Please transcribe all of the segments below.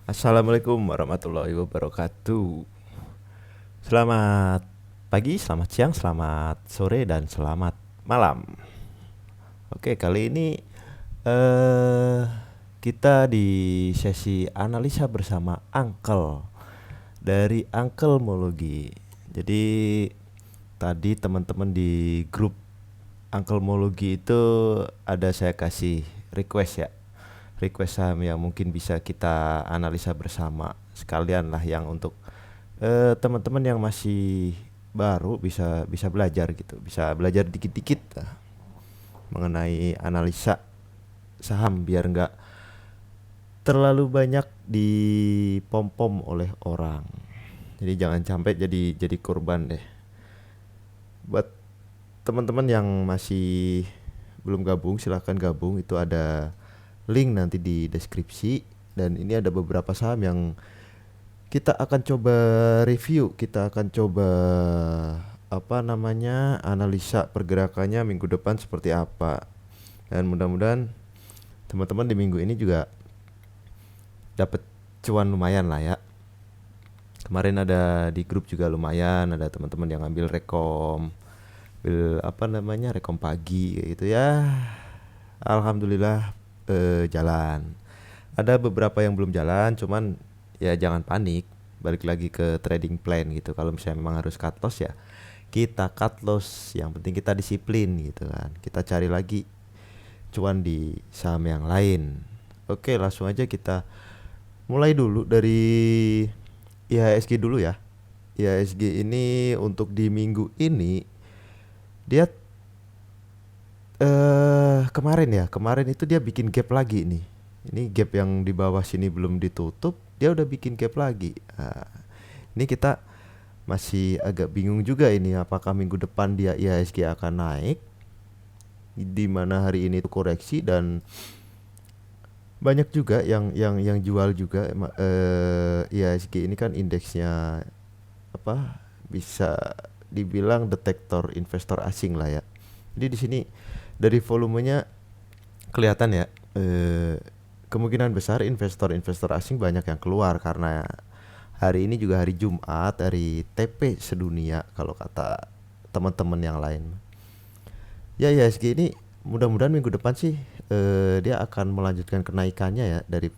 Assalamualaikum warahmatullahi wabarakatuh. Selamat pagi, selamat siang, selamat sore, dan selamat malam. Oke, kali ini eh kita di sesi analisa bersama Uncle dari Unclemology. Jadi tadi teman-teman di grup Unclemology itu ada saya kasih request ya, request saham yang mungkin bisa kita analisa bersama sekalian lah, yang untuk teman-teman yang masih baru bisa bisa belajar gitu, bisa belajar dikit-dikit mengenai analisa saham biar nggak terlalu banyak dipom-pom oleh orang. Jadi jangan sampai jadi korban deh. Buat teman-teman yang masih belum gabung, silahkan gabung. Itu ada link nanti di deskripsi. Dan ini ada beberapa saham yang kita akan coba review, kita akan coba analisa pergerakannya minggu depan seperti apa. Dan mudah-mudahan teman-teman di minggu ini juga dapat cuan lumayan lah ya. Kemarin ada di grup juga lumayan, ada teman-teman yang ngambil rekom pagi gitu ya. Alhamdulillah jalan. Ada beberapa yang belum jalan, cuman ya jangan panik. Balik lagi ke trading plan gitu. Kalau misalnya memang harus cut loss ya kita cut loss. Yang penting kita disiplin gitu kan. Kita cari lagi cuan di saham yang lain. Oke, langsung aja kita mulai dulu dari IHSG dulu ya. IHSG ini untuk di minggu ini dia kemarin itu dia bikin gap lagi nih. Ini gap yang di bawah sini belum ditutup, dia udah bikin gap lagi. Nah, ini kita masih agak bingung juga ini, apakah minggu depan dia IHSG akan naik, di mana hari ini itu koreksi dan banyak juga yang jual juga. IHSG ini kan indeksnya apa, bisa dibilang detektor investor asing lah ya. Jadi di sini dari volumenya kelihatan ya, kemungkinan besar investor-investor asing banyak yang keluar karena hari ini juga hari Jumat, hari TP sedunia kalau kata teman-teman yang lain. Ya, IHSG ini mudah-mudahan minggu depan sih dia akan melanjutkan kenaikannya ya, dari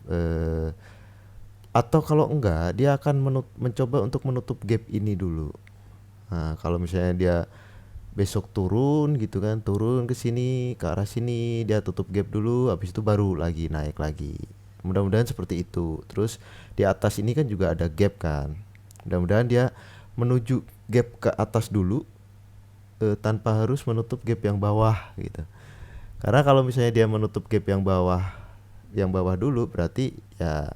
atau kalau enggak dia akan mencoba untuk menutup gap ini dulu. Nah, kalau misalnya dia besok turun gitu kan, turun ke sini ke arah sini, dia tutup gap dulu, habis itu baru lagi naik lagi. Mudah-mudahan seperti itu. Terus di atas ini kan juga ada gap kan. Mudah-mudahan dia menuju gap ke atas dulu, tanpa harus menutup gap yang bawah gitu. Karena kalau misalnya dia menutup gap yang bawah dulu, berarti ya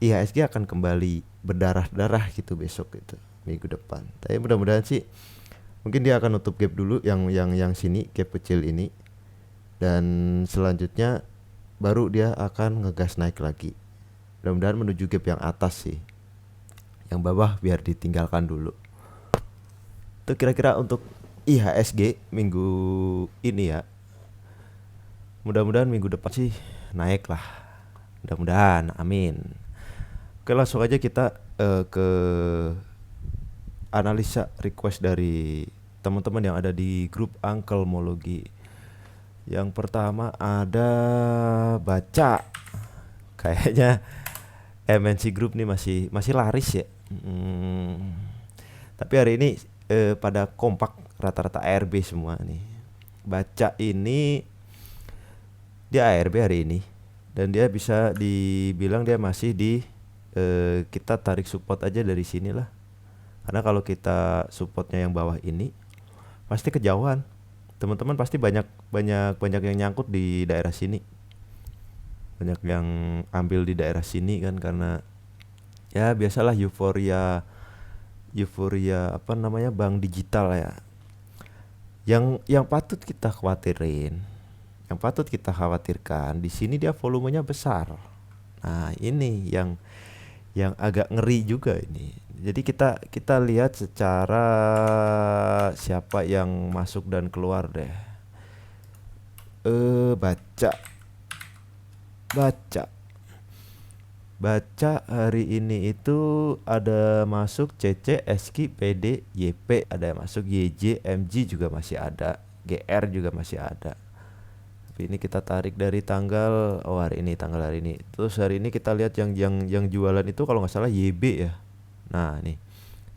IHSG akan kembali berdarah-darah gitu besok gitu, minggu depan. Tapi mudah-mudahan sih mungkin dia akan nutup gap dulu yang sini, gap kecil ini, dan selanjutnya baru dia akan ngegas naik lagi. Mudah-mudahan menuju gap yang atas sih. Yang bawah biar ditinggalkan dulu. Itu kira-kira untuk IHSG minggu ini ya. Mudah-mudahan minggu depan sih naik lah. Mudah-mudahan, amin. Oke, langsung aja kita ke analisa request dari teman-teman yang ada di grup Unclemology. Yang pertama ada Baca. Kayaknya MNC Group nih masih laris ya. Tapi hari ini pada kompak, rata-rata ARB semua nih. Baca ini dia ARB hari ini, dan dia bisa dibilang dia masih di kita tarik support aja dari sini lah. Karena kalau kita supportnya yang bawah ini pasti kejauhan. Teman-teman pasti banyak yang nyangkut di daerah sini. Banyak yang ambil di daerah sini kan, karena ya biasalah euforia bank digital ya. Yang patut kita khawatirin, yang patut kita khawatirkan di sini dia volumenya besar. Nah, ini yang agak ngeri juga ini. Jadi kita lihat secara siapa yang masuk dan keluar deh. Baca. Baca hari ini itu ada masuk CC, SQ, PD, YP, ada yang masuk YJ, MG juga masih ada, GR juga masih ada. Tapi ini kita tarik dari tanggal hari ini, tanggal hari ini. Terus hari ini kita lihat yang jualan itu kalau nggak salah YB ya. Nah, nih.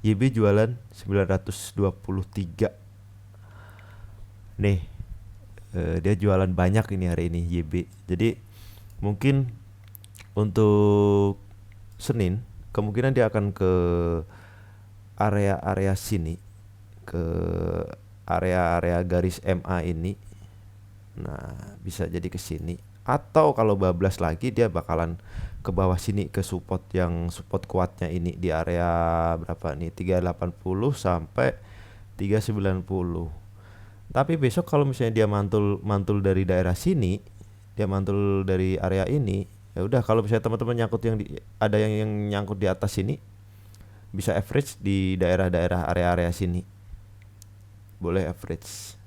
YB jualan 923. Nih, dia jualan banyak ini hari ini YB. Jadi mungkin untuk Senin kemungkinan dia akan ke area-area sini, ke area-area garis MA ini. Nah, bisa jadi ke sini. Atau kalau bablas lagi dia bakalan ke bawah sini ke support yang support kuatnya ini di area berapa nih? 380 sampai 390. Tapi besok kalau misalnya dia mantul dari daerah sini, dia mantul dari area ini, ya udah kalau misalnya teman-teman nyangkut ada yang nyangkut di atas sini, bisa average di daerah-daerah area-area sini. Boleh average.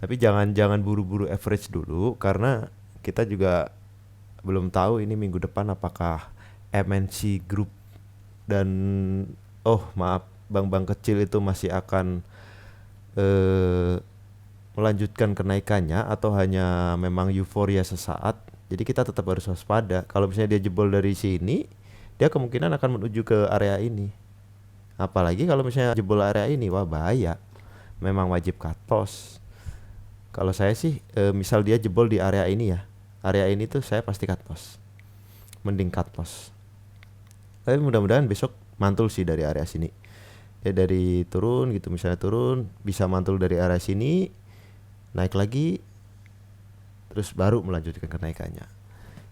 Tapi jangan buru-buru average dulu karena kita juga belum tahu ini minggu depan apakah MNC Group dan maaf, bank-bank kecil itu masih akan melanjutkan kenaikannya atau hanya memang euforia sesaat. Jadi kita tetap harus waspada. Kalau misalnya dia jebol dari sini, dia kemungkinan akan menuju ke area ini. Apalagi kalau misalnya jebol area ini, wah bahaya. Memang wajib cut loss. Kalau saya sih misal dia jebol di area ini ya. Area ini tuh saya pasti cut loss. Mending cut loss. Tapi mudah-mudahan besok mantul sih dari area sini. Ya dari turun gitu, misalnya turun bisa mantul dari area sini, naik lagi, terus baru melanjutkan kenaikannya.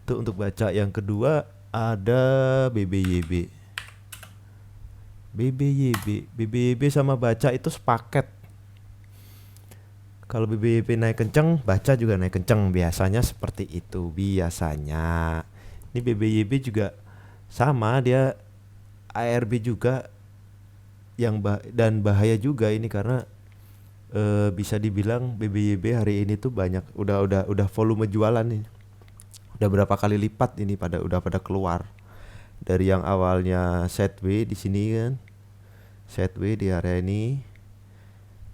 Itu untuk baca. Yang kedua ada BBYB. BBYB sama baca itu sepaket. Kalau BBYB naik kenceng, baca juga naik kenceng. Biasanya seperti itu biasanya. Ini BBYB juga sama, dia ARB juga dan bahaya juga ini karena bisa dibilang BBYB hari ini tuh banyak udah volume jualan nih. Udah berapa kali lipat ini udah pada keluar. Dari yang awalnya sideways di sini kan. Sideways di area ini.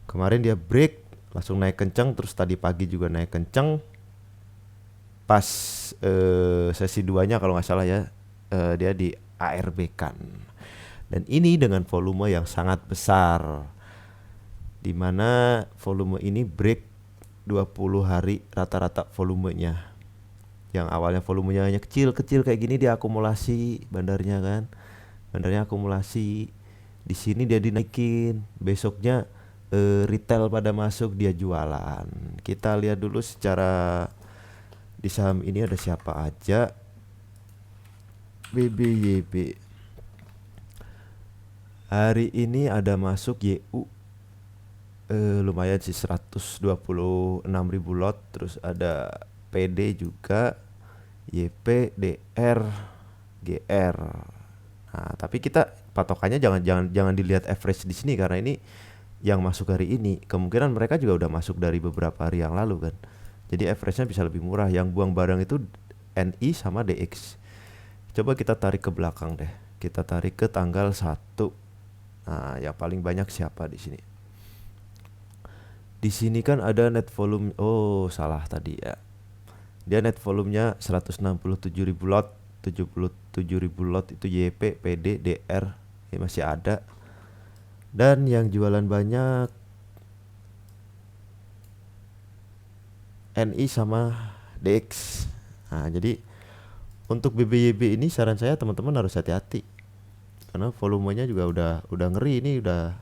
Kemarin dia break langsung naik kencang, terus tadi pagi juga naik kencang. Pas sesi 2-nya kalau nggak salah ya, dia di ARB kan. Dan ini dengan volume yang sangat besar, dimana volume ini break 20 hari rata-rata volumenya. Yang awalnya volumenya hanya kecil-kecil kayak gini, dia akumulasi bandarnya kan. Bandarnya akumulasi. Di sini dia dinaikin, besoknya retail pada masuk, dia jualan. Kita lihat dulu secara di saham ini ada siapa aja. BBYB hari ini ada masuk YU, lumayan sih 126.000 lot. Terus ada PD juga, YP, DR, GR. Nah, tapi kita patokannya jangan dilihat average di sini karena ini yang masuk hari ini. Kemungkinan mereka juga udah masuk dari beberapa hari yang lalu kan. Jadi average-nya bisa lebih murah. Yang buang barang itu NI sama DX. Coba kita tarik ke belakang deh. Kita tarik ke tanggal 1. Nah, yang paling banyak siapa di sini? Di sini kan ada net volume. Oh, salah tadi ya. Dia net volumenya 167.000 lot, 77.000 lot itu YP, PD, DR. Ini masih ada. Dan yang jualan banyak NI sama DX. Nah, jadi untuk BBYB ini saran saya teman-teman harus hati-hati. Karena volumenya juga udah ngeri ini, udah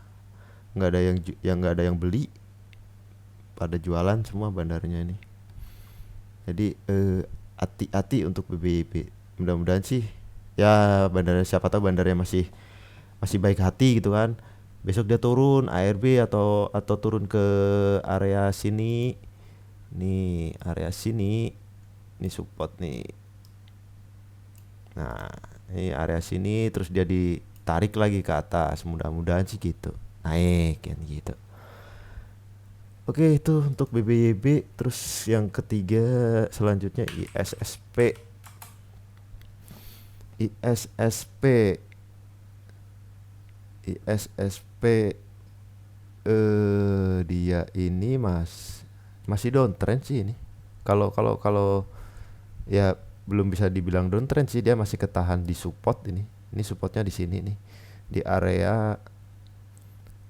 nggak ada yang beli. Pada jualan semua bandarnya ini. Jadi hati-hati untuk BBYB. Mudah-mudahan sih ya bandarnya, siapa tahu bandarnya masih baik hati gitu kan. Besok dia turun ARB atau turun ke area sini. Nih, area sini. Ini support nih. Nah, ini area sini terus dia ditarik lagi ke atas. Mudah-mudahan sih gitu. Naik kan gitu. Oke, itu untuk BBYB. Terus yang ketiga selanjutnya ISSP. ISSP dia ini masih downtrend sih ini. Kalau ya belum bisa dibilang downtrend sih, dia masih ketahan di support ini. Ini supportnya di sini nih, di area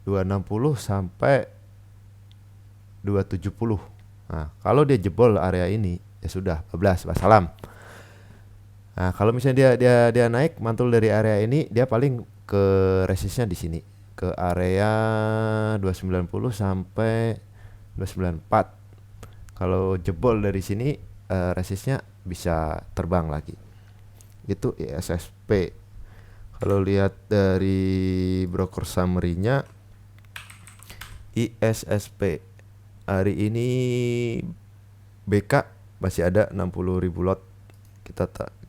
260 sampai 270. Nah, kalau dia jebol area ini ya sudah 14 wassalam. Nah, kalau misalnya dia naik mantul dari area ini, dia paling ke resistnya di sini, ke area 290 sampai 294. Kalau jebol dari sini resistnya bisa terbang lagi. Itu ISSP. Kalau lihat dari broker summary-nya, ISSP hari ini BK masih ada 60.000 lot.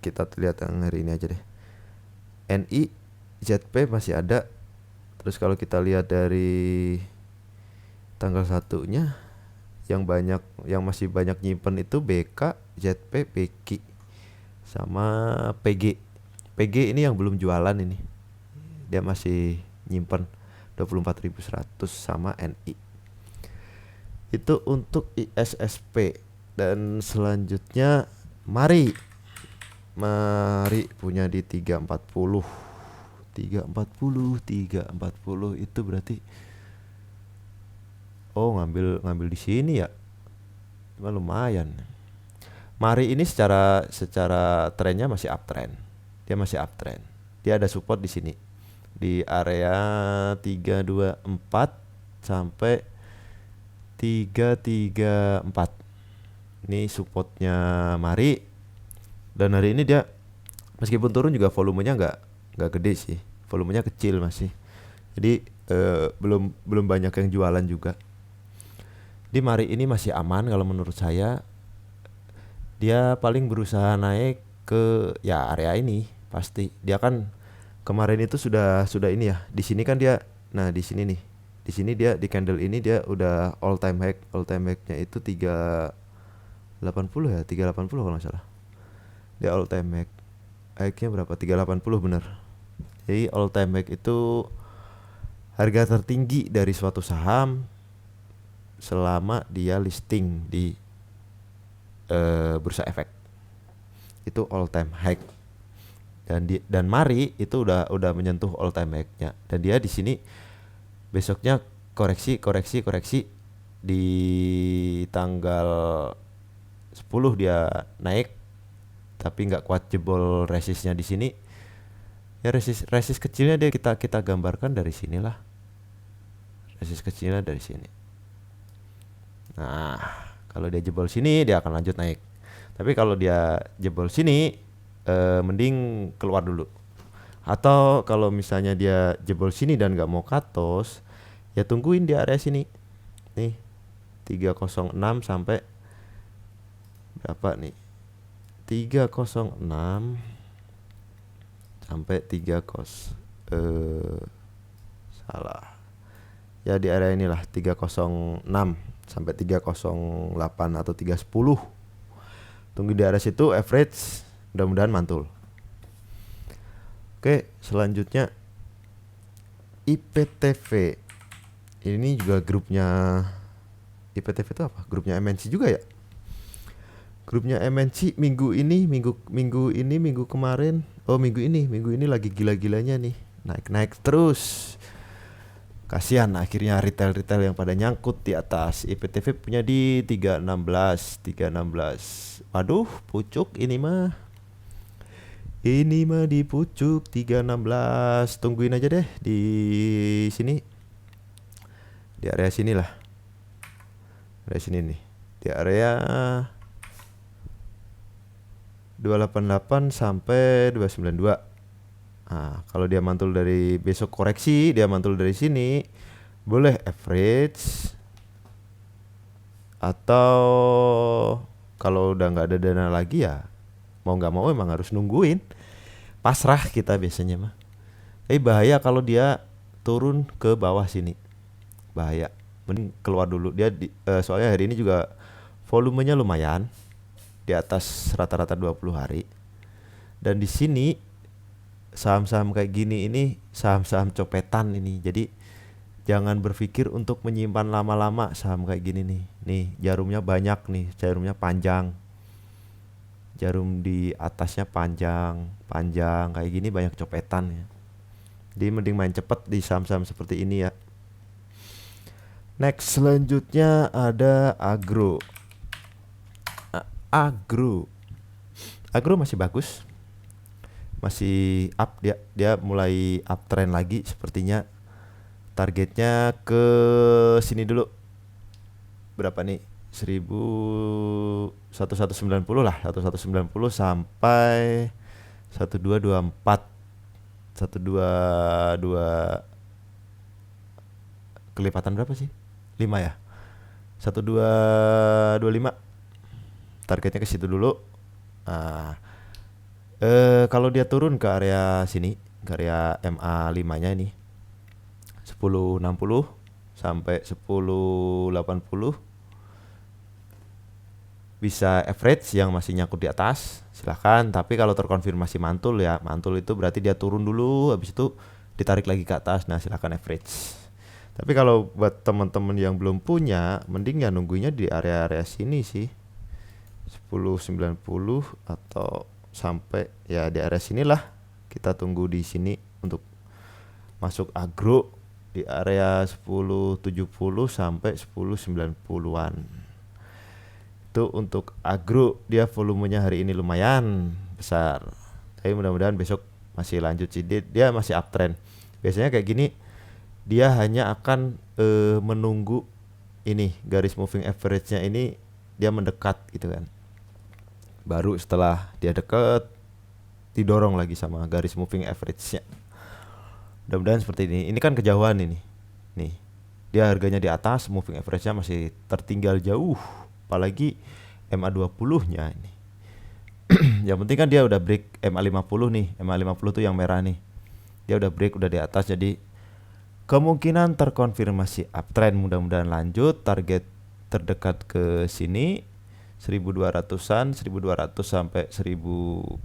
Kita lihat yang hari ini aja deh. NI ZP masih ada. Terus kalau kita lihat dari tanggal 1-nya, yang masih banyak nyimpen itu BK, ZP, PQ sama PG. PG ini yang belum jualan ini. Dia masih nyimpen 24.100 sama NI. Itu untuk ISSP. Dan selanjutnya Mari punya di 340 itu berarti ngambil di sini ya. Cuma lumayan. Mari ini secara trennya masih uptrend. Dia masih uptrend. Dia ada support di sini, di area 324 sampai 334. Ini supportnya Mari. Dan hari ini dia meskipun turun juga volumenya nggak gede sih, volumenya kecil masih. Jadi belum banyak yang jualan juga. Di Mari ini masih aman kalau menurut saya. Dia paling berusaha naik ke ya area ini pasti. Dia kan kemarin itu sudah ini ya. Di sini kan dia, nah di sini nih. Di sini dia di candle ini dia udah all time high-nya itu 380 ya, 380 kalau nggak salah. Dia all time high-nya berapa? 380 bener. Jadi all time high itu harga tertinggi dari suatu saham selama dia listing di bursa efek. Itu all time high. Dan Mari itu udah menyentuh all time high-nya. Dan dia di sini besoknya koreksi di tanggal 10 dia naik, tapi nggak kuat jebol resistnya di sini. Ya resist kecilnya dia kita gambarkan dari sinilah. Resist kecilnya dari sini. Nah, kalau dia jebol sini dia akan lanjut naik. Tapi kalau dia jebol sini mending keluar dulu. Atau kalau misalnya dia jebol sini dan nggak mau cut loss, ya tungguin di area sini. Nih 306 sampai berapa nih? 306 sampai 3 ya di area inilah 306 sampai 308 atau 310. Tunggu di area situ, average, mudah-mudahan mantul. Oke, selanjutnya IPTV. Ini juga grupnya IPTV itu apa? Grupnya MNC juga ya? Grupnya MNC minggu kemarin. Oh, minggu ini lagi gila-gilanya nih. Naik terus. Kasihan akhirnya retail yang pada nyangkut di atas. IPTV punya di 316. Waduh, pucuk ini mah. Ini mah di pucuk 316. Tungguin aja deh di sini. Di area sinilah. Area sini nih. Di area 288 sampai 292. Nah, kalau dia mantul dari besok koreksi, dia mantul dari sini, boleh average. Atau kalau udah nggak ada dana lagi ya mau nggak mau emang harus nungguin. Pasrah kita biasanya mah. Tapi bahaya kalau dia turun ke bawah sini. Bahaya. Mending keluar dulu. Dia soalnya hari ini juga volumenya lumayan di atas rata-rata 20 hari. Dan di sini saham-saham kayak gini ini saham-saham copetan ini. Jadi jangan berpikir untuk menyimpan lama-lama saham kayak gini nih. Nih, jarumnya banyak nih, jarumnya panjang. Jarum di atasnya panjang, panjang kayak gini banyak copetan ya. Jadi mending main cepet di saham-saham seperti ini ya. Next, selanjutnya ada agro. Agro. Agro masih bagus. Masih up dia mulai uptrend lagi sepertinya. Targetnya ke sini dulu. Berapa nih? 1190 lah, 1190 sampai 1224. 122 kelipatan berapa sih? 5 ya. 1225. Targetnya ke situ dulu. Nah, kalau dia turun ke area sini, ke area MA5-nya ini 1060 sampai 1080 bisa average yang masih nyangkut di atas, silahkan. Tapi kalau terkonfirmasi mantul ya, mantul itu berarti dia turun dulu, habis itu ditarik lagi ke atas. Nah, silahkan average. Tapi kalau buat teman-teman yang belum punya, mending ya nunggunya di area-area sini sih, 1090 atau sampai ya di area sinilah. Kita tunggu di sini untuk masuk agro di area 1070 sampai 1090-an. Itu untuk agro, dia volumenya hari ini lumayan besar. Tapi mudah-mudahan besok masih lanjut sih. Dia masih uptrend. Biasanya kayak gini dia hanya akan menunggu ini garis moving average-nya ini dia mendekat gitu kan. Baru setelah dia dekat didorong lagi sama garis moving average-nya. Mudah-mudahan seperti ini. Ini kan kejauhan ini. Nih. Dia harganya di atas, moving average-nya masih tertinggal jauh. Apalagi MA20-nya ini. Yang penting kan dia udah break MA50 nih. MA50 tuh yang merah nih. Dia udah break, udah di atas, jadi kemungkinan terkonfirmasi uptrend. Mudah-mudahan lanjut. Target terdekat ke sini 1200-an, 1200 sampai 1000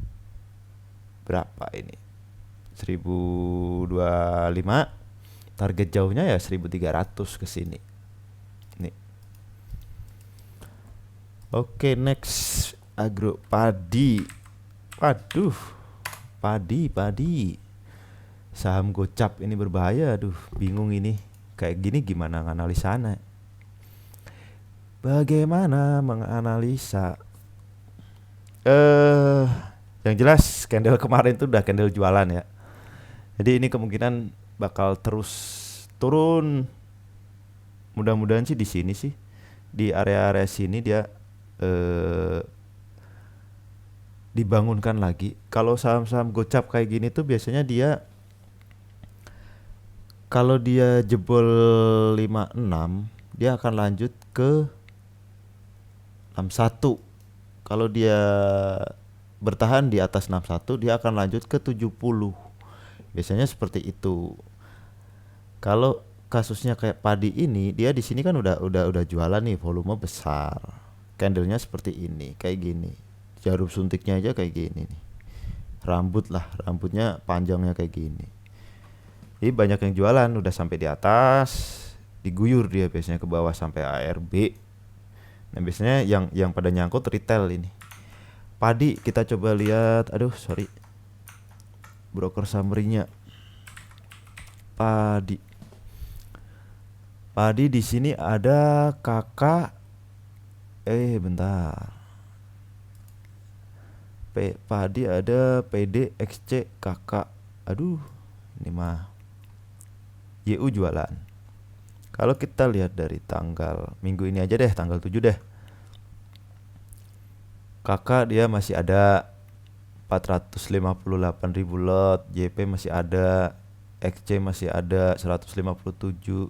berapa ini? 1025. Target jauhnya ya 1300 ke sini. Nih. Oke, next agro padi. Waduh, padi. Saham gocap ini berbahaya. Aduh, bingung ini. Kayak gini gimana nganalisanya? Bagaimana menganalisa? Yang jelas candle kemarin tuh udah candle jualan ya. Jadi ini kemungkinan bakal terus turun. Mudah-mudahan sih di sini sih. Di area-area sini dia dibangunkan lagi. Kalau saham-saham gocap kayak gini tuh biasanya dia kalau dia jebol 56 dia akan lanjut ke 61. Kalau dia bertahan di atas 61 dia akan lanjut ke 70. Biasanya seperti itu. Kalau kasusnya kayak padi ini, dia di sini kan udah jualan nih, volume besar. Candlenya seperti ini, kayak gini. Jarum suntiknya aja kayak gini nih. Rambutnya panjangnya kayak gini. Jadi banyak yang jualan, udah sampai di atas, diguyur dia biasanya ke bawah sampai ARB. Nah, biasanya yang pada nyangkut retail ini. Padi kita coba lihat, broker summary-nya. Padi di sini ada kakak. Bentar. Padi ada PD XC kakak. Aduh, ini mah YU jualan. Kalau kita lihat dari tanggal minggu ini aja deh, tanggal 7 deh. Kakak dia masih ada 458.000 lot, JP masih ada, XC masih ada 157,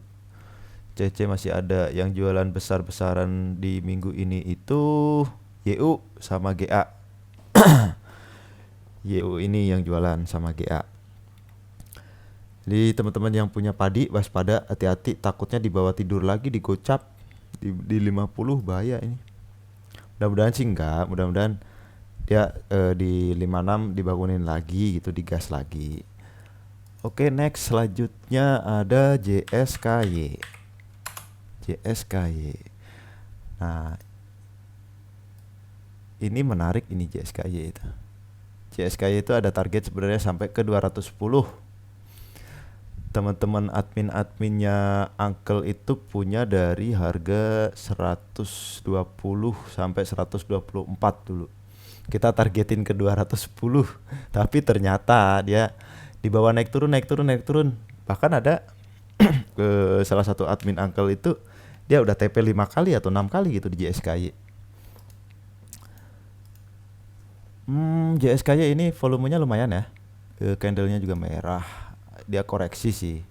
CC masih ada. Yang jualan besar-besaran di minggu ini itu YU sama GA. YU ini yang jualan sama GA. Jadi teman-teman yang punya padi waspada, hati-hati, takutnya dibawa tidur lagi di gocap di 50, bahaya ini. Mudah-mudahan sih enggak, mudah-mudahan dia di 56 dibangunin lagi gitu, digas lagi. Oke, next selanjutnya ada JSKY. JSKY. Nah, ini menarik ini JSKY itu. JSKY itu ada target sebenarnya sampai ke 210. Teman-teman admin-adminnya Uncle itu punya dari harga 120 sampai 124 dulu. Kita targetin ke 210, tapi ternyata dia di bawah naik turun naik turun naik turun. Bahkan ada ke salah satu admin Uncle itu dia udah TP 5 kali atau 6 kali gitu di JSKY. JSKY ini volumenya lumayan ya. Candlenya juga merah. Dia koreksi sih.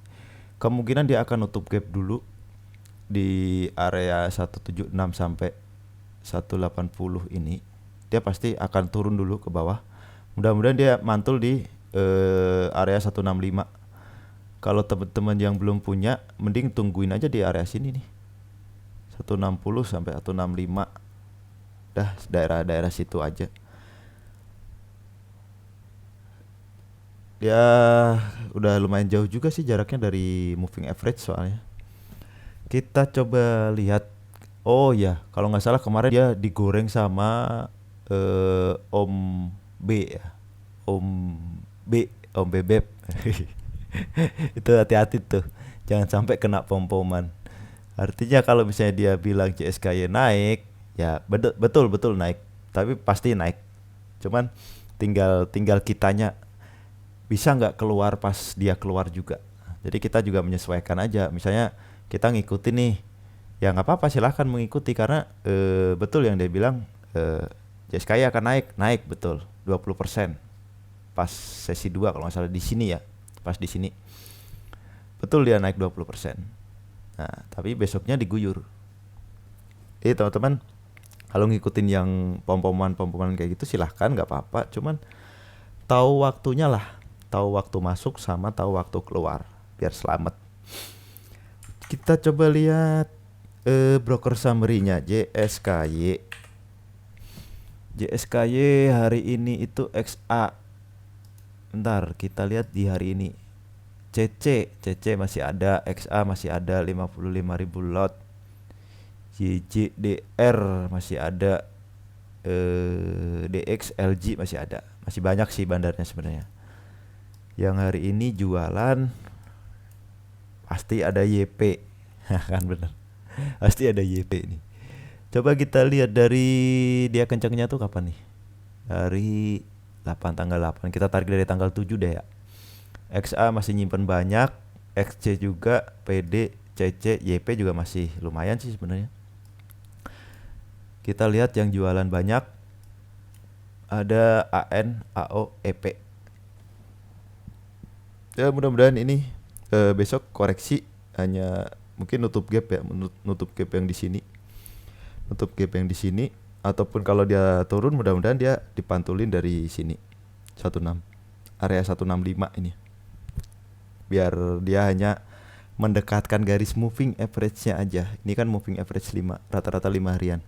Kemungkinan dia akan nutup gap dulu di area 176 sampai 180 ini. Dia pasti akan turun dulu ke bawah. Mudah-mudahan dia mantul di area 165. Kalau teman-teman yang belum punya, mending tungguin aja di area sini nih. 160 sampai 165. Dah daerah-daerah situ aja. Ya udah lumayan jauh juga sih jaraknya dari moving average soalnya. Kita coba lihat. Oh ya, kalau nggak salah kemarin dia digoreng sama Om B ya. Om B, Om Bebek. Itu hati-hati tuh. Jangan sampai kena pom-poman. Artinya kalau misalnya dia bilang CSKY naik, ya betul naik. Tapi pasti naik. Cuman tinggal kitanya bisa nggak keluar pas dia keluar juga. Jadi kita juga menyesuaikan aja. Misalnya kita ngikutin nih, ya nggak apa-apa, silahkan mengikuti karena betul yang dia bilang, JSKY akan naik betul 20% pas sesi 2 kalau nggak salah di sini ya, pas di sini betul dia naik 20%. Nah tapi besoknya diguyur. Teman-teman kalau ngikutin yang pom-poman kayak gitu silahkan, nggak apa-apa. Cuman tahu waktunya lah, tahu waktu masuk sama tahu waktu keluar biar selamat. Kita coba lihat broker summary-nya JSKY. JSKY hari ini itu XA. Bentar, kita lihat di hari ini. CC masih ada, XA masih ada 55.000 lot. JJDR masih ada, DX LG masih ada. Masih banyak sih bandarnya sebenarnya. Yang hari ini jualan pasti ada YP. Kan bener, pasti ada YP nih. Coba kita lihat dari dia kencangnya tuh kapan nih. Dari tanggal 8. Kita tarik dari tanggal 7 deh ya. XA masih nyimpen banyak, XC juga, PD, CC, YP juga masih lumayan sih sebenarnya. Kita lihat yang jualan banyak ada AN, AO, EP. Ya mudah-mudahan ini besok koreksi, hanya mungkin nutup gap ya, nutup gap yang di sini. Nutup gap yang di sini ataupun kalau dia turun mudah-mudahan dia dipantulin dari sini. 16 area 165 ini. Biar dia hanya mendekatkan garis moving average-nya aja. Ini kan moving average 5, rata-rata 5 harian.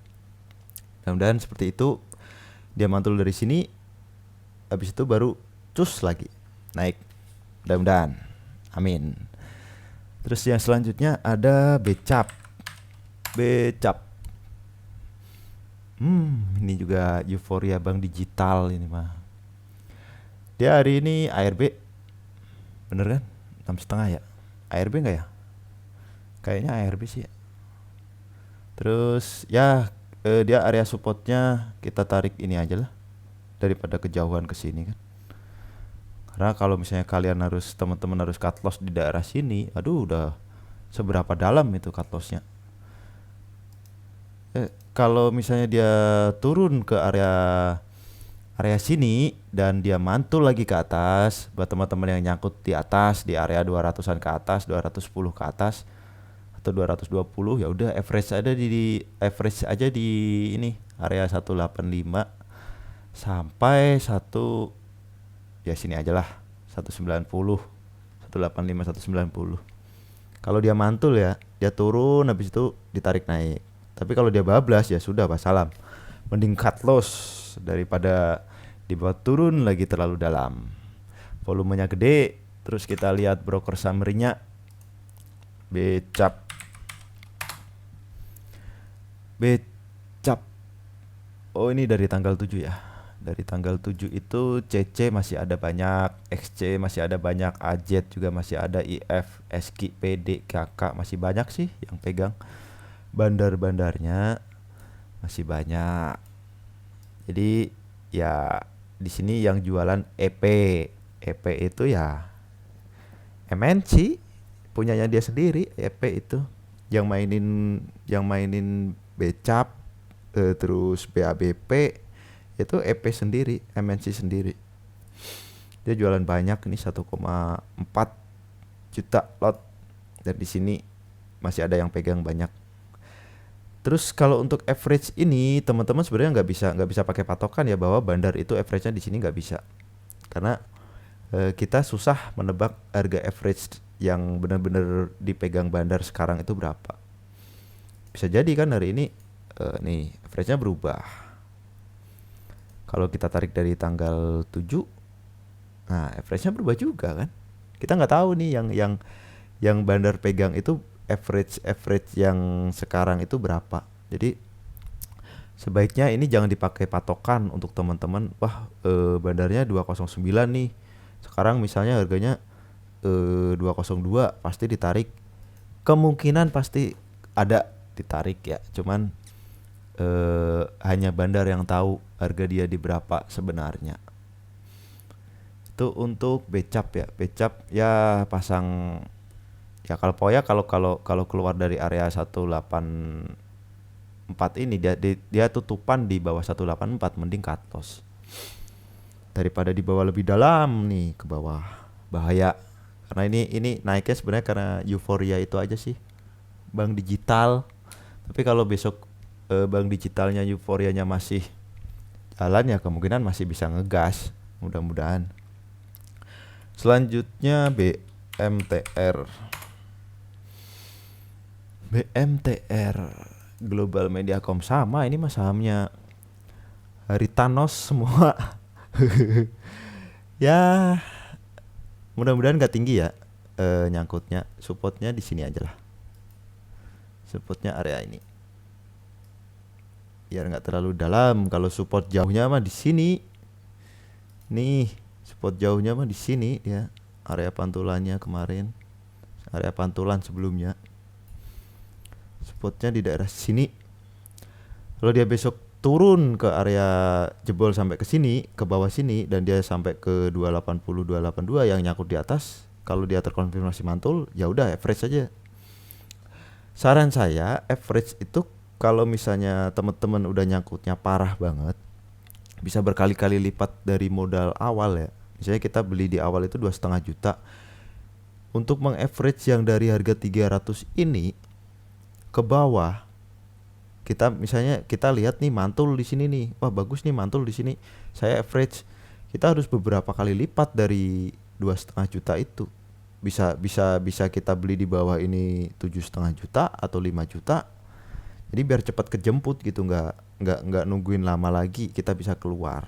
Mudah-mudahan seperti itu. Dia mantul dari sini, habis itu baru cus lagi naik. Mudah-mudahan. Amin. Terus yang selanjutnya ada BCAP. Ini juga euforia bank digital ini mah. Dia hari ini ARB. Bener kan? 6,5 ya. ARB enggak ya? Kayaknya ARB sih ya. Terus ya dia area supportnya kita tarik ini aja lah, daripada kejauhan ke sini kan. Karena kalau misalnya teman-teman harus cut loss di daerah sini, aduh udah seberapa dalam itu cut lossnya. Kalau misalnya dia turun ke area sini dan dia mantul lagi ke atas, buat teman-teman yang nyangkut di atas di area 200-an ke atas, 210 ke atas atau 220, ya udah average aja di ini area 185 sampai ya sini aja lah 190, 185, 190. Kalau dia mantul ya, dia turun habis itu ditarik naik. Tapi kalau dia bablas ya sudah wassalam. Mending cut loss daripada dibuat turun lagi terlalu dalam. Volumenya gede, terus kita lihat broker summary-nya becap. Oh, ini dari tanggal 7 ya. Dari tanggal 7 itu CC masih ada banyak, XC masih ada banyak, AZ juga masih ada, IF, SQ, PD, KK masih banyak sih yang pegang. Bandar-bandarnya masih banyak. Jadi ya di sini yang jualan EP. EP itu ya MNC punyanya dia sendiri. EP itu yang mainin Becap, terus BABP itu EP sendiri, MNC sendiri. Dia jualan banyak, ini 1,4 juta lot, dan di sini masih ada yang pegang banyak. Terus kalau untuk average ini teman-teman sebenarnya nggak bisa pakai patokan ya, bahwa bandar itu average-nya di sini nggak bisa, karena kita susah menebak harga average yang benar-benar dipegang bandar sekarang itu berapa. Bisa jadi kan hari ini nih average-nya berubah. Kalau kita tarik dari tanggal 7, nah average-nya berubah juga kan. Kita nggak tahu nih yang bandar pegang itu average yang sekarang itu berapa. Jadi sebaiknya ini jangan dipakai patokan untuk teman-teman. Wah, bandarnya 209 nih. Sekarang misalnya harganya 202, pasti ditarik. Kemungkinan pasti ada ditarik ya. Cuman hanya bandar yang tahu harga dia di berapa sebenarnya. Itu untuk Becap ya. Becap ya pasang ya, kalau keluar dari area 184 ini dia tutupan di bawah 184, mending cut loss. Daripada di bawah lebih dalam nih ke bawah. Bahaya. Karena ini naiknya sebenarnya karena euforia itu aja sih. Bank digital. Tapi kalau besok bank digitalnya euforianya masih jalan ya, kemungkinan masih bisa ngegas, mudah-mudahan. Selanjutnya BMTR Global Mediacom, sama ini mah sahamnya hari Thanos semua. Ya mudah-mudahan gak tinggi ya nyangkutnya. Supportnya di sini aja lah, supportnya area ini biar nggak terlalu dalam. Kalau support jauhnya mah di sini nih, support jauhnya mah di sini ya, area pantulannya kemarin, area pantulan sebelumnya, supportnya di daerah sini. Kalau dia besok turun ke area jebol sampai ke sini, ke bawah sini, dan dia sampai ke 280 282 yang nyangkut di atas, kalau dia terkonfirmasi mantul ya udah average aja. Saran saya average itu kalau misalnya teman-teman udah nyangkutnya parah banget, bisa berkali-kali lipat dari modal awal ya. Misalnya kita beli di awal itu 2,5 juta. Untuk meng-average yang dari harga 300 ini ke bawah, misalnya kita lihat nih mantul di sini nih. Wah, bagus nih mantul di sini. Saya average. Kita harus beberapa kali lipat dari 2,5 juta itu. Bisa kita beli di bawah ini 7,5 juta atau 5 juta. Jadi biar cepat kejemput gitu, nggak nungguin lama lagi, kita bisa keluar.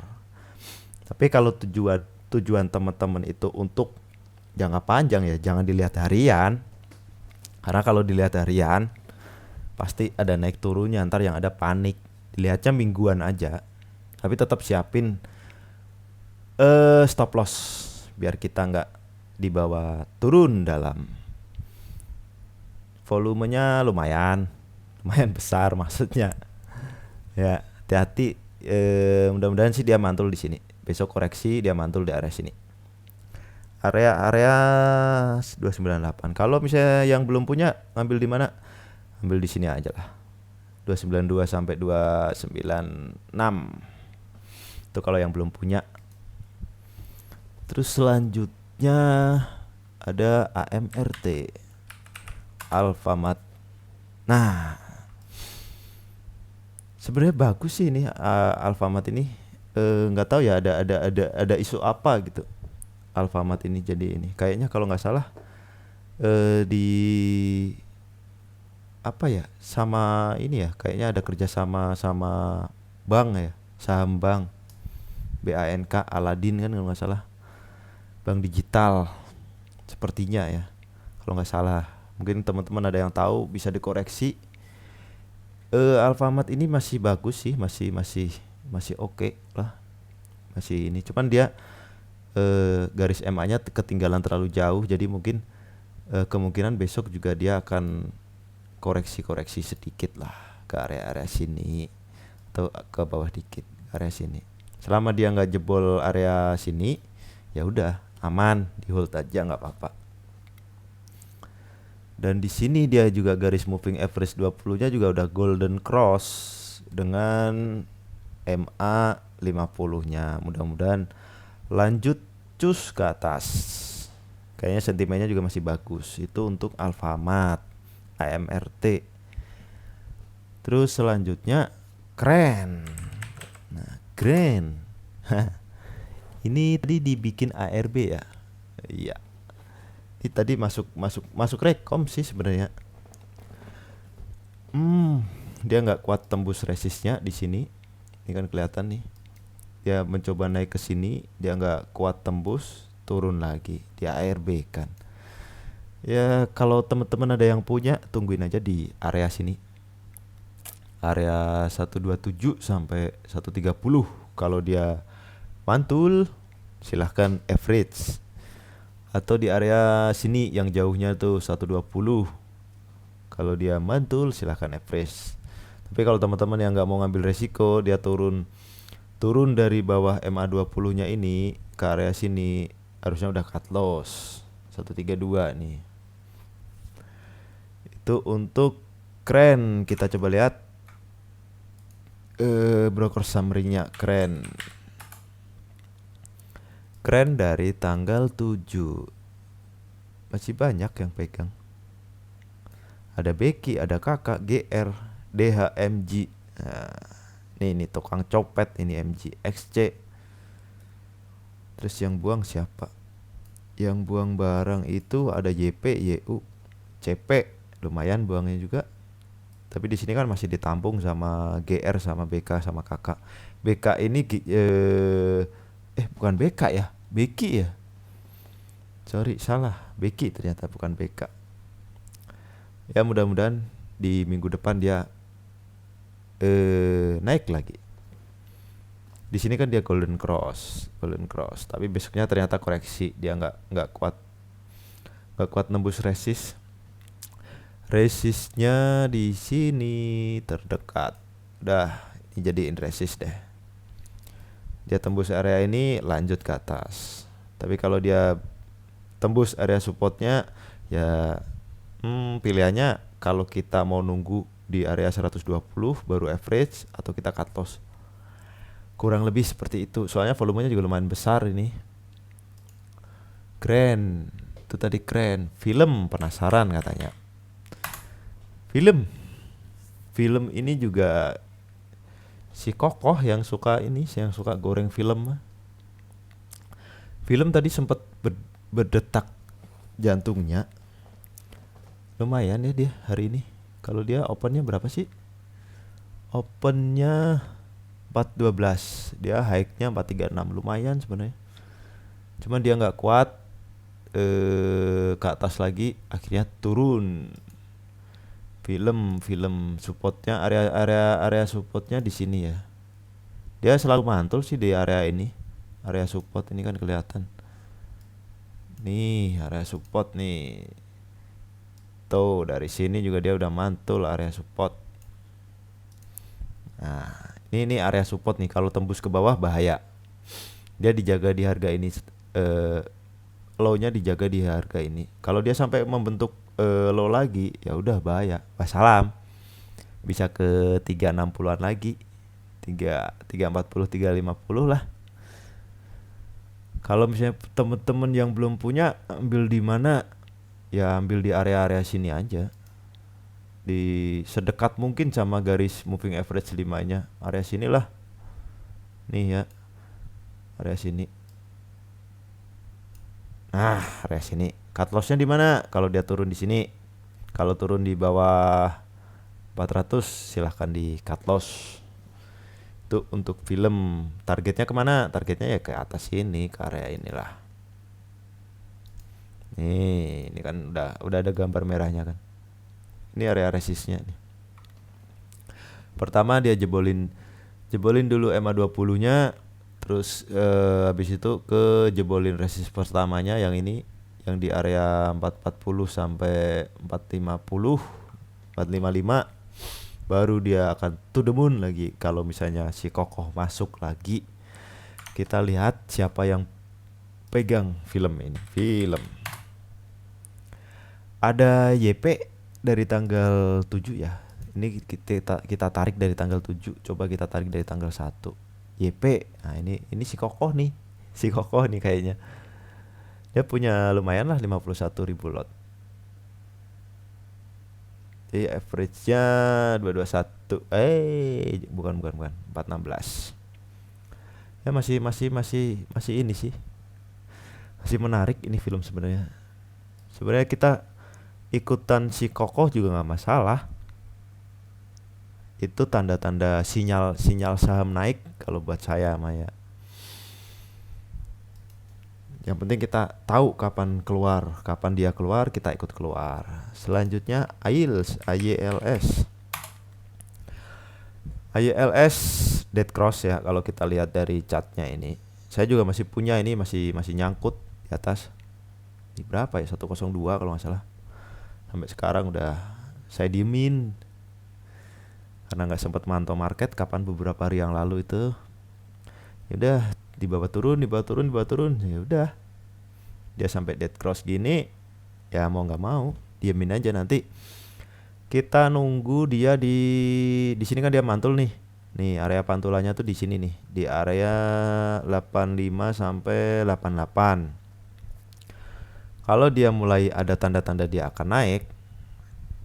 Tapi kalau tujuan teman-teman itu untuk jangka panjang ya, jangan dilihat harian. Karena kalau dilihat harian pasti ada naik turunnya, ntar yang ada panik. Dilihatnya mingguan aja. Tapi tetap siapin stop loss biar kita nggak dibawa turun dalam. Volumenya lumayan besar maksudnya. Ya, hati-hati. Mudah-mudahan sih dia mantul di sini. Besok koreksi dia mantul di area sini. Area 298. Kalau misalnya yang belum punya, ngambil di mana? Ambil di sini aja lah. 292 sampai 296. Itu kalau yang belum punya. Terus selanjutnya ada AMRT, Alfamart. Nah, sebenarnya bagus sih ini Alfamart ini. Nggak tahu ya, ada isu apa gitu. Alfamart ini jadi ini. Kayaknya kalau nggak salah di apa ya, sama ini ya, kayaknya ada kerjasama sama bank ya, saham bank BANK Aladin kan kalau nggak salah, bank digital sepertinya ya kalau nggak salah. Mungkin teman-teman ada yang tahu bisa dikoreksi. Alfamart ini masih bagus sih, masih oke lah, masih ini. Cuman dia garis MA-nya ketinggalan terlalu jauh, jadi mungkin kemungkinan besok juga dia akan koreksi-koreksi sedikit lah ke area-area sini atau ke bawah dikit area sini. Selama dia nggak jebol area sini, ya udah aman, di hold aja nggak apa-apa. Dan di sini dia juga garis moving average 20-nya juga udah golden cross dengan MA 50-nya. Mudah-mudahan lanjut cus ke atas. Kayaknya sentimennya juga masih bagus. Itu untuk Alfamart, AMRT. Terus selanjutnya keren. Nah, keren. Ini tadi dibikin ARB ya. Iya. Ini tadi masuk rekom sih sebenarnya. Dia nggak kuat tembus resistnya di sini. Ini kan kelihatan nih. Dia mencoba naik ke sini, dia nggak kuat tembus, turun lagi. Dia ARB kan. Ya kalau teman-teman ada yang punya, tungguin aja di area sini. Area 127 sampai 130. Kalau dia mantul, silahkan average. Atau di area sini yang jauhnya tuh 120. Kalau dia mantul, silahkan average. Tapi kalau teman-teman yang nggak mau ngambil resiko, dia turun dari bawah MA20-nya ini ke area sini, harusnya udah cut loss 132 nih. Itu untuk keren. Kita coba lihat broker summary-nya keren. Keren dari tanggal 7. Masih banyak yang pegang. Ada Becky, ada Kakak, GR, DH, MG. Nah, ini tukang copet ini MG, XC. Terus yang buang siapa? Yang buang barang itu ada YP, YU, CP, lumayan buangnya juga. Tapi di sini kan masih ditampung sama GR sama BK sama KK. BK ini bukan BK ya, Becky ya. Sorry, salah. Becky ternyata bukan BK. Ya mudah-mudahan di minggu depan dia naik lagi. Di sini kan dia golden cross, tapi besoknya ternyata koreksi, dia nggak kuat nembus resist. Resistnya di sini terdekat. Udah, ini jadiin resist deh. Dia tembus area ini, lanjut ke atas. Tapi kalau dia tembus area supportnya, ya pilihannya kalau kita mau nunggu di area 120 baru average atau kita cut loss. Kurang lebih seperti itu. Soalnya volumenya juga lumayan besar ini. Keren. Itu tadi keren. Film penasaran katanya. Film ini juga si Kokoh yang suka goreng film. Film tadi sempat berdetak jantungnya. Lumayan ya dia hari ini. Kalau dia opennya berapa sih? Opennya 412, dia high-nya 436, lumayan sebenarnya. Cuman dia nggak kuat ke atas lagi, akhirnya turun. Film supportnya area supportnya di sini ya. Dia selalu mantul sih di area ini. Area support ini kan kelihatan. Nih, area support nih. Tuh, dari sini juga dia udah mantul area support. Nah, ini area support nih. Kalau tembus ke bawah bahaya. Dia dijaga di harga ini, low-nya dijaga di harga ini. Kalau dia sampai membentuk low lagi, ya udah bahaya. Wassalam. Bisa ke 360-an lagi. 340, 350 lah. Kalau misalnya temen-temen yang belum punya, ambil di mana? Ya ambil di area-area sini aja. Di sedekat mungkin sama garis moving average 5-nya. Area sinilah. Nih ya. Area sini. Nah, area sini. Cut loss-nya di mana? Kalau dia turun di sini. Kalau turun di bawah 400 silahkan di cut loss. Itu untuk film. Targetnya kemana? Targetnya ya ke atas sini, ke area inilah. Nih, ini kan udah ada gambar merahnya kan. Ini area resistnya nih. Pertama dia jebolin dulu MA20-nya, terus habis itu ke jebolin resist pertamanya yang ini, yang di area 440 sampai 450, 455. Baru dia akan to the moon lagi. Kalau misalnya si kokoh masuk lagi, kita lihat siapa yang pegang film ini. Ada YP dari tanggal 7 ya. Ini kita tarik dari tanggal 7. Coba kita tarik dari tanggal 1. YP. Nah, ini si kokoh nih. Si kokoh nih kayaknya. Dia punya lumayan lah 51.000 lot. Jadi average-nya 221. Bukan. 416. Ya masih ini sih. Masih menarik ini film sebenarnya. Sebenarnya kita ikutan si kokoh juga nggak masalah. Itu tanda-tanda sinyal saham naik kalau buat saya Maya. Yang penting kita tahu kapan dia keluar, kita ikut keluar. Selanjutnya AYLS. Dead cross ya kalau kita lihat dari chartnya ini. Saya juga masih punya ini, masih nyangkut di atas. Di berapa ya? 102 kalau nggak salah. Sampai sekarang udah saya diemin karena nggak sempat mantau market kapan beberapa hari yang lalu itu. Ya udah, di bawah turun. Ya udah, dia sampai dead cross gini, ya mau nggak mau diemin aja. Nanti kita nunggu dia di sini kan dia mantul nih. Nih area pantulannya tuh di sini nih, di area 85 sampai 88. Kalau dia mulai ada tanda-tanda dia akan naik,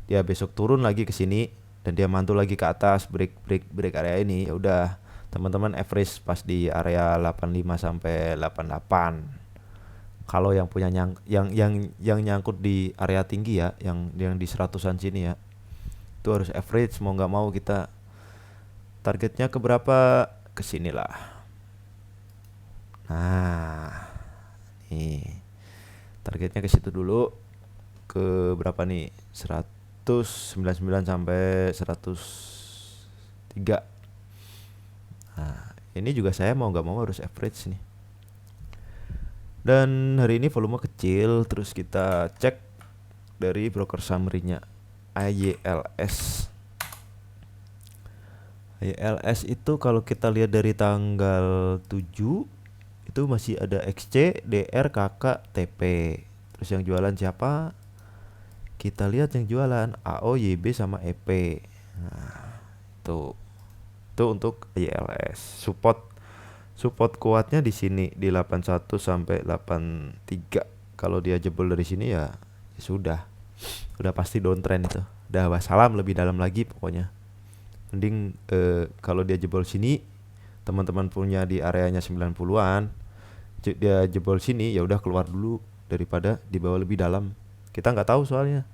dia besok turun lagi ke sini dan dia mantul lagi ke atas, break area ini, ya udah teman-teman average pas di area 85 sampai 88. Kalau yang punya yang nyangkut di area tinggi ya, yang di 100-an sini ya, itu harus average, mau nggak mau kita targetnya ke berapa, ke sini lah. Nah, nih targetnya ke situ dulu, ke berapa nih, 199 sampai 103. Nah, ini juga saya mau nggak mau harus average nih. Dan hari ini volume kecil, terus kita cek dari broker summary-nya AYLS. AYLS itu kalau kita lihat dari tanggal 7 itu masih ada XC, DR, KK, TP. Terus yang jualan siapa? Kita lihat yang jualan AO, YB sama EP. Nah, itu untuk AYLS. Support kuatnya di sini di 81 sampai 83. Kalau dia jebol dari sini ya sudah pasti downtrend itu. Udah wassalam, lebih dalam lagi pokoknya. Mending kalau dia jebol sini, teman-teman punya di areanya 90-an, dia jebol sini ya udah keluar dulu daripada di bawah lebih dalam. Kita nggak tahu soalnya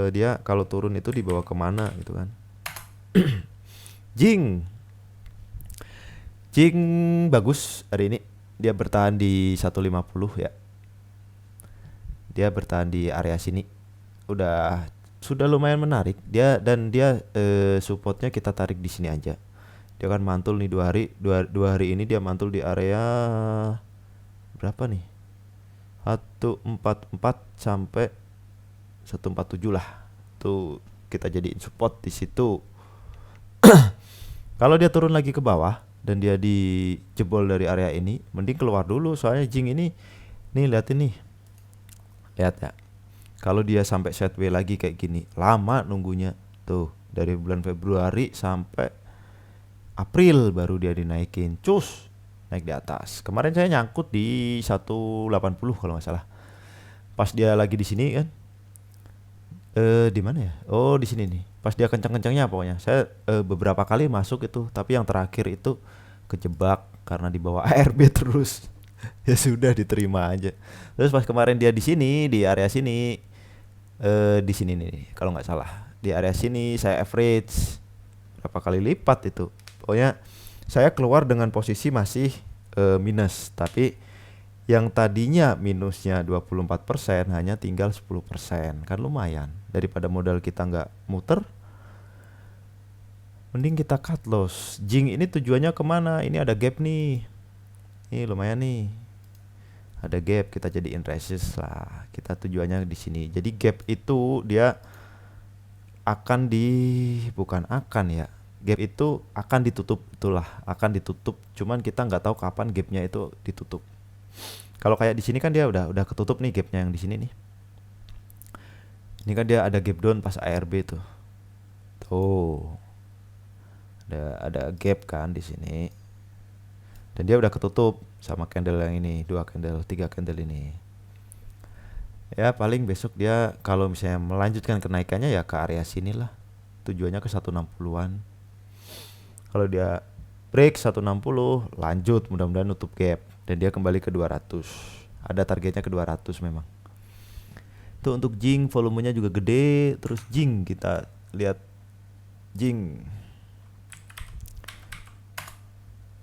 dia kalau turun itu dibawa kemana gitu kan. Jing bagus hari ini, dia bertahan di 150 ya. Dia bertahan di area sini, sudah lumayan menarik dia, dan dia supportnya kita tarik di sini aja. Dia kan mantul nih 2 hari ini, dia mantul di area berapa nih, 144 sampai 147 lah. Tuh kita jadiin support di situ. Kalau dia turun lagi ke bawah dan dia dijebol dari area ini, mending keluar dulu. Soalnya Jing ini nih, liatin nih, lihat ya, kalau dia sampai sideways lagi kayak gini, lama nunggunya tuh, dari bulan Februari sampai April baru dia dinaikin, cus naik di atas. Kemarin saya nyangkut di 180 kalau nggak salah. Pas dia lagi di sini kan, di mana ya? Oh di sini nih. Pas dia kencang-kencangnya pokoknya. Saya beberapa kali masuk itu, tapi yang terakhir itu kejebak karena di bawah ARB terus. Ya sudah, diterima aja. Terus pas kemarin dia di sini, di area sini, di sini nih kalau nggak salah, di area sini saya average berapa kali lipat itu Pokoknya saya keluar dengan posisi masih minus, tapi yang tadinya minusnya 24% hanya tinggal 10%. Kan lumayan. Daripada modal kita nggak muter, mending kita cut loss. Jing ini tujuannya kemana? Ini ada gap nih. Ini lumayan nih. Ada gap, kita jadiin resist lah. Kita tujuannya di sini. Jadi gap itu dia akan bukan akan ya. Gap itu akan ditutup, itulah akan ditutup. Cuman kita nggak tahu kapan gapnya itu ditutup. Kalau kayak di sini kan dia udah ketutup nih gapnya yang di sini nih. Ini kan dia ada gap down pas ARB tuh. Tuh. Ada gap kan di sini. Dan dia udah ketutup sama candle yang ini, 2 candle, 3 candle ini. Ya paling besok dia kalau misalnya melanjutkan kenaikannya ya ke area sini lah. Tujuannya ke 160-an. Kalau dia break 160, lanjut mudah-mudahan nutup gap dan dia kembali ke 200. Ada targetnya ke 200 memang. Itu untuk Jing, volumenya juga gede. Terus Jing, kita lihat Jing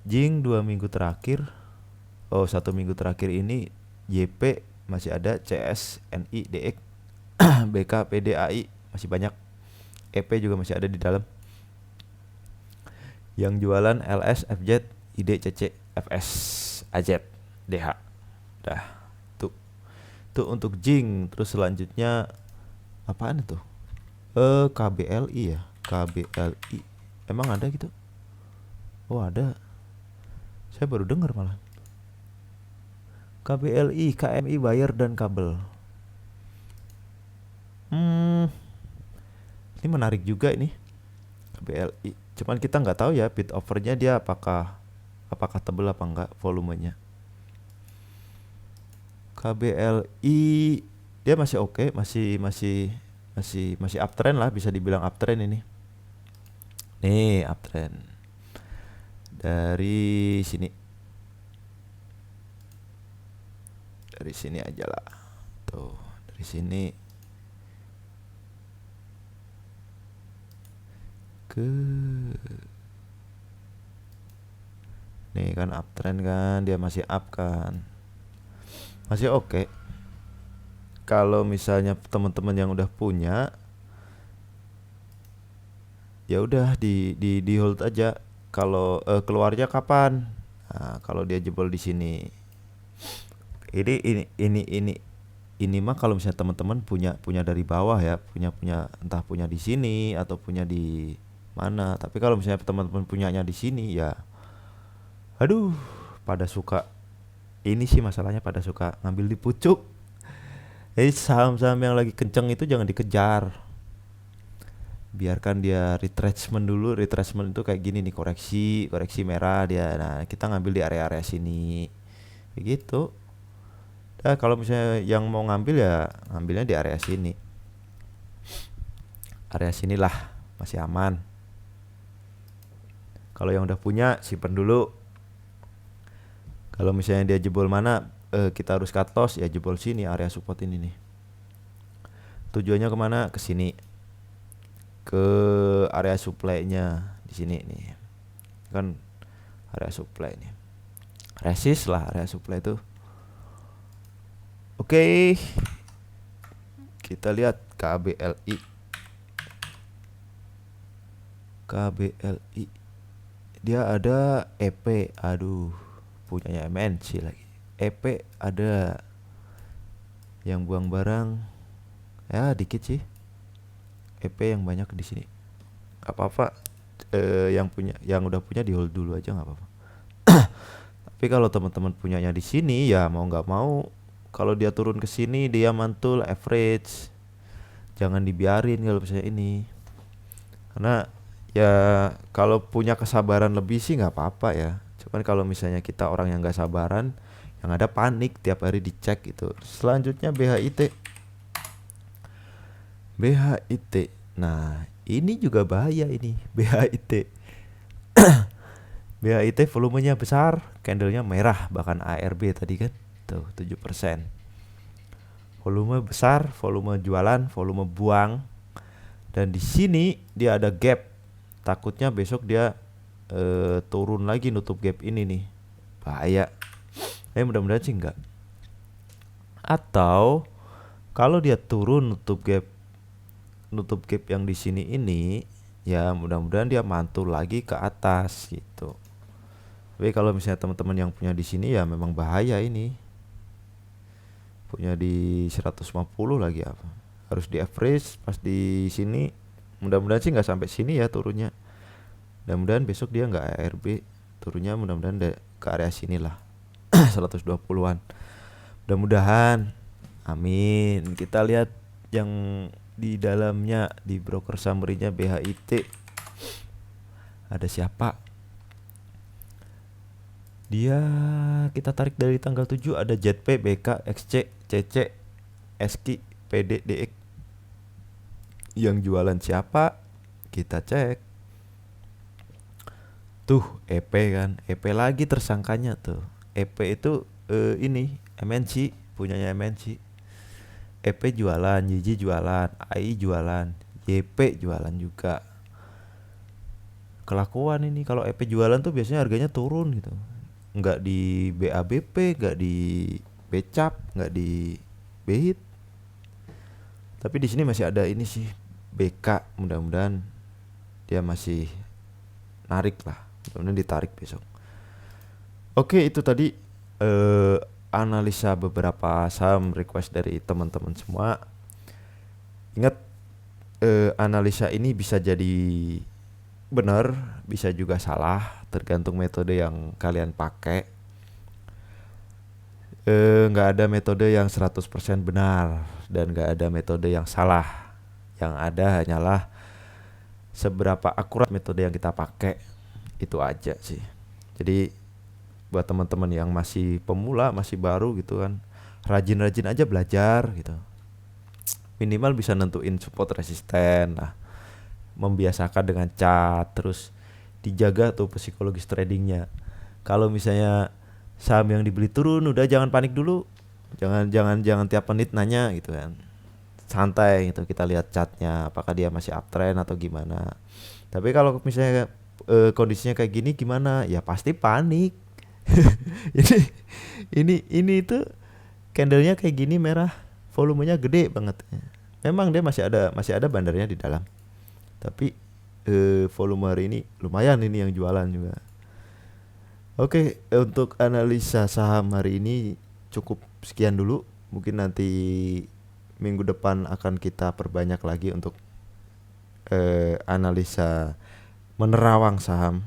2 minggu terakhir. Oh, 1 minggu terakhir ini YP masih ada, CS, NI, DX, BK, PD, AI masih banyak. EP juga masih ada di dalam. Yang jualan LS, FZ, ID, CC, FS, AZ, DH. Dah. Tuh untuk Jing. Terus selanjutnya apaan itu? KBLI ya. KBLI. Emang ada gitu? Oh, ada. Saya baru dengar malah. KBLI, KMI Wire dan Kabel. Ini menarik juga ini. KBLI. Cuman kita nggak tahu ya bid offernya dia apakah tebel apa enggak volumenya. KBLI dia masih oke, masih uptrend lah, bisa dibilang uptrend ini. Nih uptrend dari sini aja lah. Tuh dari sini ke nih kan uptrend kan, dia masih up kan, masih oke. Kalau misalnya teman-teman yang udah punya ya udah di hold aja. Kalau keluarnya kapan? Nah, kalau dia jebol di sini ini mah kalau misalnya teman-teman punya dari bawah ya, punya entah punya di sini atau punya di mana. Tapi kalau misalnya teman-teman punyanya di sini ya aduh, pada suka ini sih masalahnya, pada suka ngambil di pucuk. Jadi saham-saham yang lagi kenceng itu jangan dikejar. Biarkan dia retracement dulu. Retracement itu kayak gini nih, koreksi merah dia. Nah, kita ngambil di area-area sini. Begitu. Nah, kalau misalnya yang mau ngambil ya ngambilnya di area sini. Area sinilah masih aman. Kalau yang udah punya simpen dulu. Kalau misalnya dia jebol mana kita harus cut loss ya, jebol sini area support ini nih. Tujuannya kemana? Ke sini. Ke area supply-nya di sini nih. Kan area supply nih. Resist lah area supply itu. Oke. Kita lihat KBLI. Dia ada EP. Aduh, punyanya MNC lagi. EP ada yang buang barang ya dikit sih. EP yang banyak di sini. Gak apa-apa. Yang udah punya di hold dulu aja, nggak apa-apa. Tapi kalau teman-teman punyanya di sini ya mau nggak mau, kalau dia turun ke sini dia mantul average, jangan dibiarin kalau misalnya ini. Karena ya kalau punya kesabaran lebih sih nggak apa-apa ya. Cuman kalau misalnya kita orang yang nggak sabaran, yang ada panik tiap hari dicek gitu. Selanjutnya BHIT. Nah ini juga bahaya ini BHIT. BHIT volumenya besar, candlenya merah, bahkan ARB tadi kan tuh 7%. Volume besar, volume jualan, volume buang. Dan di sini dia ada gap. Takutnya besok dia turun lagi nutup gap ini nih, bahaya. Mudah-mudahan sih enggak. Atau kalau dia turun nutup gap yang di sini ini, ya mudah-mudahan dia mantul lagi ke atas gitu. Tapi kalau misalnya teman-teman yang punya di sini ya memang bahaya ini. Punya di 150 lagi apa? Harus di average pas di sini. Mudah-mudahan sih nggak sampai sini ya turunnya. Mudah-mudahan besok dia nggak ARB, turunnya mudah-mudahan ke area sini lah. 120-an. Mudah-mudahan. Amin. Kita lihat yang di dalamnya, di broker summary-nya BHIT. Ada siapa? Dia kita tarik dari tanggal 7 ada ZP, BK, XC, CC, SKI, PD, DX. Yang jualan siapa? Kita cek. Tuh, EP kan. EP lagi tersangkanya tuh. EP itu ini MNC, punyanya MNC. EP jualan, YJ jualan, AI jualan, YP jualan juga. Kelakuan ini kalau EP jualan tuh biasanya harganya turun gitu. Nggak di BABP, nggak di Becap, nggak di BHIT. Tapi di sini masih ada ini sih, BK. Mudah-mudahan dia masih narik lah, mudah-mudahan ditarik besok. Oke, itu tadi analisa beberapa saham request dari teman-teman semua. Ingat, analisa ini bisa jadi benar, bisa juga salah, tergantung metode yang kalian pakai. Nggak ada metode yang 100% benar dan nggak ada metode yang salah. Yang ada hanyalah seberapa akurat metode yang kita pakai, itu aja sih. Jadi buat teman-teman yang masih pemula, masih baru gitu kan, rajin-rajin aja belajar gitu. Minimal bisa nentuin support resisten lah, membiasakan dengan chart, terus dijaga tuh psikologis tradingnya. Kalau misalnya saham yang dibeli turun, udah jangan panik dulu, jangan tiap menit nanya gitu kan, santai gitu, kita lihat chartnya apakah dia masih uptrend atau gimana. Tapi kalau misalnya kondisinya kayak gini gimana, ya pasti panik. ini itu candlenya kayak gini merah, volumenya gede banget. Memang dia masih ada bandarnya di dalam. Tapi volume hari ini lumayan, ini yang jualan juga. Oke, untuk analisa saham hari ini cukup sekian dulu. Mungkin nanti minggu depan akan kita perbanyak lagi untuk analisa menerawang saham,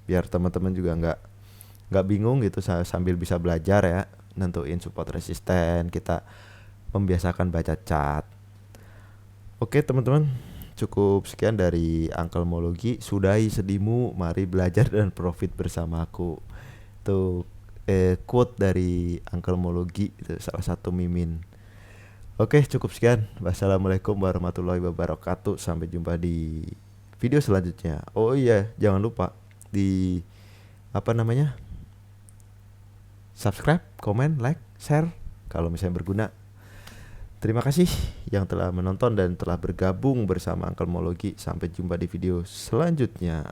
biar teman-teman juga nggak bingung gitu, sambil bisa belajar ya, nentuin support resisten, kita membiasakan baca chart. Oke teman-teman, cukup sekian dari Uncle Mologi. Sudahi sedihmu, mari belajar dan profit bersamaku. Itu quote dari Uncle Mologi, itu salah satu mimin. Oke, cukup sekian. Wassalamualaikum warahmatullahi wabarakatuh. Sampai jumpa di video selanjutnya. Oh iya, jangan lupa di subscribe, komen, like, share kalau misalnya berguna. Terima kasih yang telah menonton dan telah bergabung bersama Uncle Mologi. Sampai jumpa di video selanjutnya.